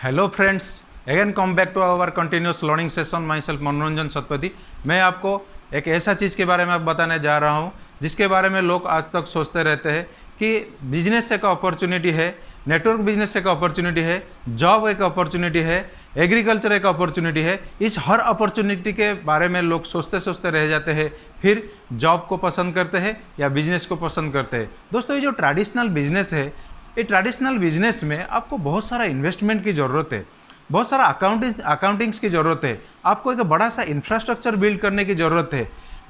Hello friends, again come back to our continuous learning session. Myself Manoranjan Satpathy. मैं आपको एक ऐसा चीज़ के बारे में बताने जा रहा हूँ जिसके बारे में लोग आज तक सोचते रहते हैं कि बिजनेस एक अपॉर्चुनिटी है, नेटवर्क बिजनेस एक अपॉर्चुनिटी है, जॉब एक अपॉर्चुनिटी है, एग्रीकल्चर एक अपॉर्चुनिटी है। इस हर अपॉर्चुनिटी के बारे में लोग सोचते सोचते रह जाते हैं, फिर जॉब को पसंद करते हैं या बिजनेस को पसंद करते हैं। दोस्तों, ये जो ट्रेडिशनल बिजनेस है, ये ट्रेडिशनल बिजनेस में आपको बहुत सारा इन्वेस्टमेंट की ज़रूरत है, बहुत सारा अकाउंटिंग्स की ज़रूरत है, आपको एक बड़ा सा इंफ्रास्ट्रक्चर बिल्ड करने की ज़रूरत है,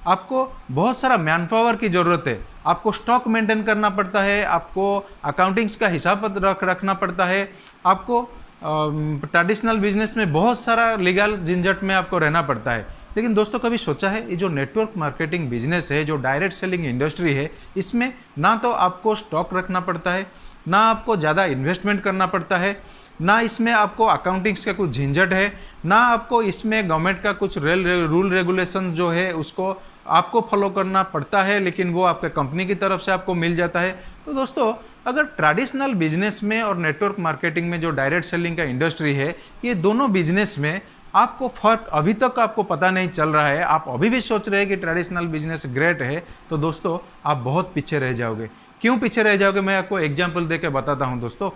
आपको बहुत सारा मैन पावर की ज़रूरत है, आपको स्टॉक मेंटेन करना पड़ता है, आपको अकाउंटिंग्स का हिसाब रखना पड़ता है, आपको ट्रेडिशनल बिजनेस में बहुत सारा लीगल झंझट में आपको रहना पड़ता है। लेकिन दोस्तों, कभी सोचा है ये जो नेटवर्क मार्केटिंग बिजनेस है, जो डायरेक्ट सेलिंग इंडस्ट्री है, इसमें ना तो आपको स्टॉक रखना पड़ता है, ना आपको ज़्यादा इन्वेस्टमेंट करना पड़ता है, ना इसमें आपको अकाउंटिंग्स का कुछ झंझट है, ना आपको इसमें गवर्नमेंट का कुछ रूल रेगुलेशन जो है उसको आपको फॉलो करना पड़ता है, लेकिन वो आपके कंपनी की तरफ से आपको मिल जाता है। तो दोस्तों, अगर ट्रेडिशनल बिजनेस में और नेटवर्क मार्केटिंग में जो डायरेक्ट सेलिंग का इंडस्ट्री है, ये दोनों बिजनेस में आपको फ़र्क अभी तक आपको पता नहीं चल रहा है, आप अभी भी सोच रहे हैं कि ट्रेडिशनल बिजनेस ग्रेट है, तो दोस्तों आप बहुत पीछे रह जाओगे। क्यों पीछे रह जाओगे, मैं आपको एग्जाम्पल दे के बताता हूँ। दोस्तों,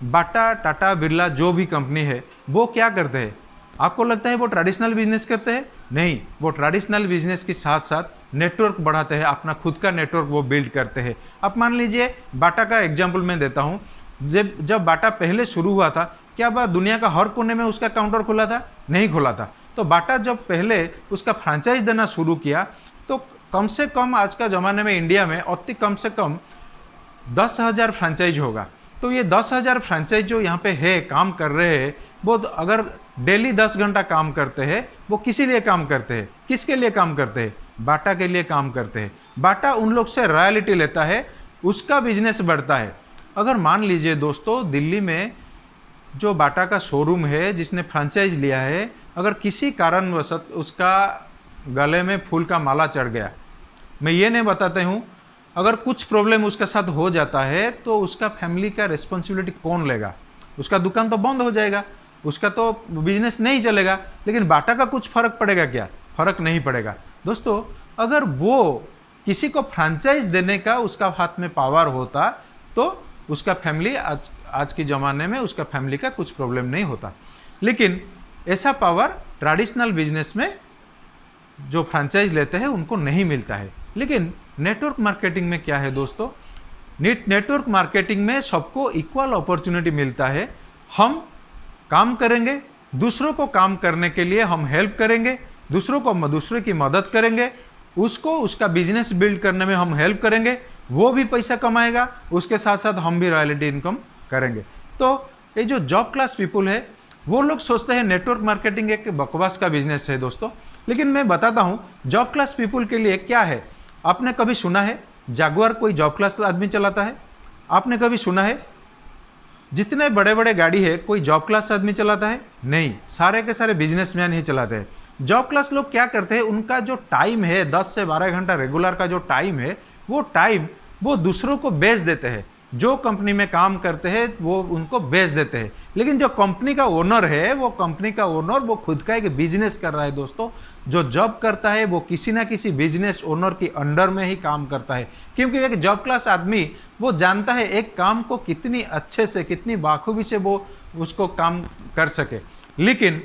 बाटा, टाटा, बिरला जो भी कंपनी है, वो क्या करते हैं? आपको लगता है वो ट्रेडिशनल बिजनेस करते हैं? नहीं, वो ट्रेडिशनल बिजनेस के साथ साथ नेटवर्क बढ़ाते हैं, अपना खुद का नेटवर्क वो बिल्ड करते हैं। अब मान लीजिए बाटा का एग्जाम्पल मैं देता हूँ। जब बाटा पहले शुरू हुआ था, क्या बात दुनिया का हर कोने में उसका काउंटर खुला था? नहीं खुला था। तो बाटा जब पहले उसका फ्रेंचाइज देना शुरू किया, तो कम से कम आज का ज़माने में इंडिया में अति कम से कम 10,000 फ्रेंचाइज होगा। तो ये 10,000 फ्रेंचाइज जो यहाँ पे है, काम कर रहे हैं, वो अगर डेली 10 घंटा काम करते हैं, वो किसी लिए काम करते हैं? किसके लिए काम करते हैं? बाटा के लिए काम करते हैं। बाटा उन लोग से रॉयल्टी लेता है, उसका बिजनेस बढ़ता है। अगर मान लीजिए दोस्तों, दिल्ली में जो बाटा का शोरूम है, जिसने फ्रेंचाइज लिया है, अगर किसी कारणवश उसका गले में फूल का माला चढ़ गया, मैं ये नहीं बताते हूँ, अगर कुछ प्रॉब्लम उसके साथ हो जाता है तो उसका फैमिली का रिस्पॉन्सिबिलिटी कौन लेगा? उसका दुकान तो बंद हो जाएगा, उसका तो बिजनेस नहीं चलेगा। लेकिन बाटा का कुछ फर्क पड़ेगा क्या? फर्क नहीं पड़ेगा। दोस्तों, अगर वो किसी को फ्रेंचाइज देने का उसका हाथ में पावर होता, तो उसका फैमिली आज के ज़माने में उसका फैमिली का कुछ प्रॉब्लम नहीं होता। लेकिन ऐसा पावर ट्रेडिशनल बिजनेस में जो फ्रेंचाइज लेते हैं उनको नहीं मिलता है। लेकिन नेटवर्क मार्केटिंग में क्या है दोस्तों? नेटवर्क मार्केटिंग में सबको इक्वल अपॉर्चुनिटी मिलता है। हम काम करेंगे, दूसरों को काम करने के लिए हम हेल्प करेंगे, दूसरे की मदद करेंगे, उसको उसका बिजनेस बिल्ड करने में हम हेल्प करेंगे, वो भी पैसा कमाएगा, उसके साथ साथ हम भी रॉयल्टी इनकम करेंगे। तो ये जो जॉब क्लास पीपुल है, वो लोग सोचते हैं नेटवर्क मार्केटिंग एक बकवास का बिजनेस है दोस्तों। लेकिन मैं बताता हूँ जॉब क्लास पीपुल के लिए क्या है। आपने कभी सुना है जागुआर कोई जॉब क्लास आदमी चलाता है? आपने कभी सुना है जितने बड़े बड़े गाड़ी है कोई जॉब क्लास आदमी चलाता है? नहीं, सारे के सारे बिजनेसमैन ही चलाते हैं। जॉब क्लास लोग क्या करते हैं, उनका जो टाइम है 10 से 12 घंटा रेगुलर का जो टाइम है, वो टाइम वो दूसरों को बेच देते हैं। जो कंपनी में काम करते हैं वो उनको बेच देते हैं। लेकिन जो कंपनी का ओनर है, वो कंपनी का ओनर वो खुद का एक बिजनेस कर रहा है दोस्तों। जो जॉब करता है वो किसी ना किसी बिजनेस ओनर के अंडर में ही काम करता है, क्योंकि एक जॉब क्लास आदमी वो जानता है एक काम को कितनी अच्छे से, कितनी बाखूबी से वो उसको काम कर सके। लेकिन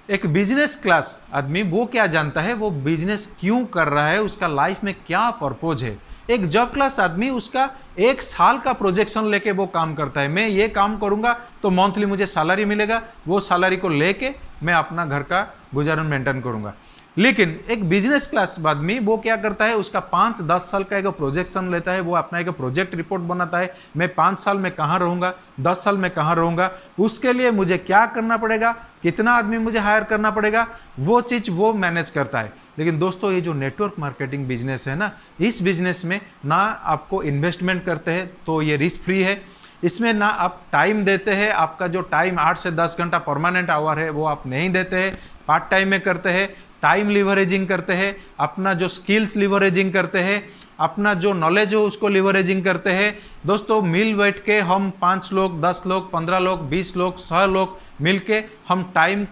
एक बिजनेस क्लास आदमी वो क्या जानता है, वो बिजनेस क्यों कर रहा है, उसका लाइफ में क्या पर्पज है। एक जॉब क्लास आदमी उसका 1 साल का प्रोजेक्शन लेके वो काम करता है। मैं ये काम करूंगा तो मंथली मुझे सैलरी मिलेगा, वो सैलरी को लेके मैं अपना घर का गुजारण मेंटेन करूंगा। लेकिन एक बिजनेस क्लास आदमी वो क्या करता है, उसका 5-10 साल का एक प्रोजेक्शन लेता है, वो अपना एक प्रोजेक्ट रिपोर्ट बनाता है। मैं 5 साल में कहाँ रहूँगा, 10 साल में कहाँ रहूँगा, उसके लिए मुझे क्या करना पड़ेगा, कितना आदमी मुझे हायर करना पड़ेगा, वो चीज़ वो मैनेज करता है। लेकिन दोस्तों, ये जो नेटवर्क मार्केटिंग बिजनेस है ना, इस बिजनेस में ना आपको इन्वेस्टमेंट करते हैं तो ये रिस्क फ्री है। इसमें ना आप टाइम देते हैं, आपका जो टाइम 8 से 10 घंटा परमानेंट आवर है वो आप नहीं देते हैं, पार्ट टाइम में करते हैं। टाइम लिवरेजिंग करते हैं, अपना जो स्किल्स लिवरेजिंग करते हैं, अपना जो नॉलेज हो उसको लिवरेजिंग करते हैं। दोस्तों मिल बैठ के हम 5 लोग, 10 लोग, 15 लोग, 20 लोग, 100 लोग मिलके हम टाइम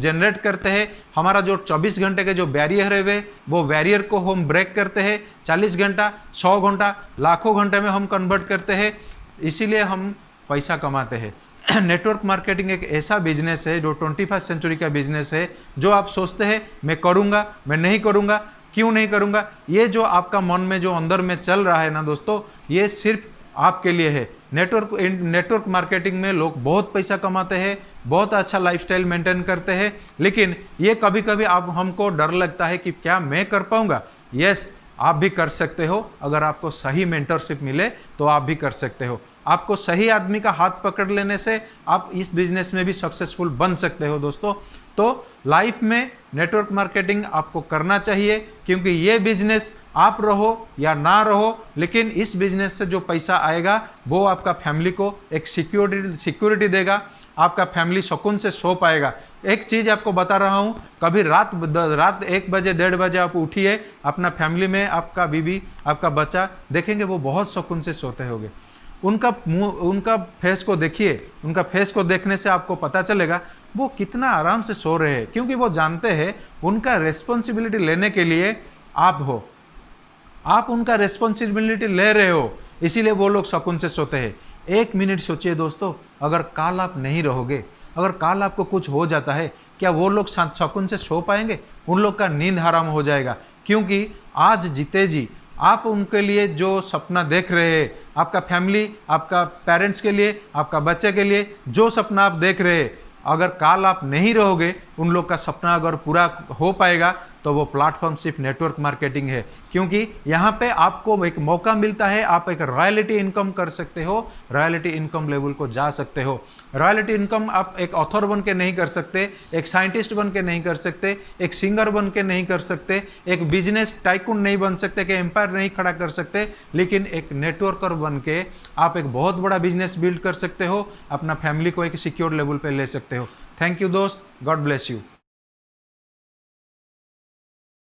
जनरेट करते हैं। हमारा जो 24 घंटे के जो बैरियर है वो बैरियर को हम ब्रेक करते हैं। 40 घंटा, 100 घंटा, लाखों घंटे में हम कन्वर्ट करते हैं, इसीलिए हम पैसा कमाते हैं। नेटवर्क मार्केटिंग एक ऐसा बिजनेस है जो 21वीं सेंचुरी का बिजनेस है। जो आप सोचते हैं मैं करूँगा, मैं नहीं करूँगा, क्यों नहीं करूँगा, ये जो आपका मन में जो अंदर में चल रहा है ना दोस्तों, ये सिर्फ आपके लिए है। नेटवर्क मार्केटिंग में लोग बहुत पैसा कमाते हैं, बहुत अच्छा लाइफस्टाइल मेंटेन करते हैं, लेकिन ये कभी कभी आप हमको डर लगता है कि क्या मैं कर पाऊँगा। यस, आप भी कर सकते हो। अगर आपको सही मेंटरशिप मिले तो आप भी कर सकते हो। आपको सही आदमी का हाथ पकड़ लेने से आप इस बिजनेस में भी सक्सेसफुल बन सकते हो दोस्तों। तो लाइफ में नेटवर्क मार्केटिंग आपको करना चाहिए, क्योंकि ये बिजनेस आप रहो या ना रहो, लेकिन इस बिजनेस से जो पैसा आएगा वो आपका फैमिली को एक सिक्योरिटी देगा। आपका फैमिली सुकून से सो पाएगा। एक चीज़ आपको बता रहा हूँ, कभी रात 1 बजे 1:30 बजे आप उठिए, अपना फैमिली में आपका बीवी, आपका बच्चा देखेंगे, वो बहुत सुकून से सोते होंगे। उनका मुंह, उनका फेस को देखिए, उनका फेस को देखने से आपको पता चलेगा वो कितना आराम से सो रहे हैं, क्योंकि वो जानते हैं उनका रिस्पॉन्सिबिलिटी लेने के लिए आप हो, आप उनका रिस्पॉन्सिबिलिटी ले रहे हो, इसीलिए वो लोग सुकून से सोते हैं। 1 मिनट सोचिए दोस्तों, अगर कल आप नहीं रहोगे, अगर कल आपको कुछ हो जाता है, क्या वो लोग सुकून से सो पाएंगे? उन लोग का नींद हराम हो जाएगा। क्योंकि आज जीते जी आप उनके लिए जो सपना देख रहे हैं, आपका फैमिली, आपका पेरेंट्स के लिए, आपका बच्चे के लिए जो सपना आप देख रहे हैं, अगर कल आप नहीं रहोगे, उन लोग का सपना अगर पूरा हो पाएगा, तो वो प्लेटफॉर्म सिर्फ नेटवर्क मार्केटिंग है। क्योंकि यहाँ पे आपको एक मौका मिलता है, आप एक रॉयल्टी इनकम कर सकते हो, रॉयल्टी इनकम लेवल को जा सकते हो। रॉयल्टी इनकम आप एक ऑथर बन के नहीं कर सकते, एक साइंटिस्ट बन के नहीं कर सकते, एक सिंगर बन के नहीं कर सकते, एक बिजनेस टाइकून नहीं बन सकते, कि एम्पायर नहीं खड़ा कर सकते, लेकिन एक नेटवर्कर बन के आप एक बहुत बड़ा बिजनेस बिल्ड कर सकते हो, अपना फैमिली को एक सिक्योर लेवल पे ले सकते हो। थैंक यू दोस्त, गॉड ब्लेस यू।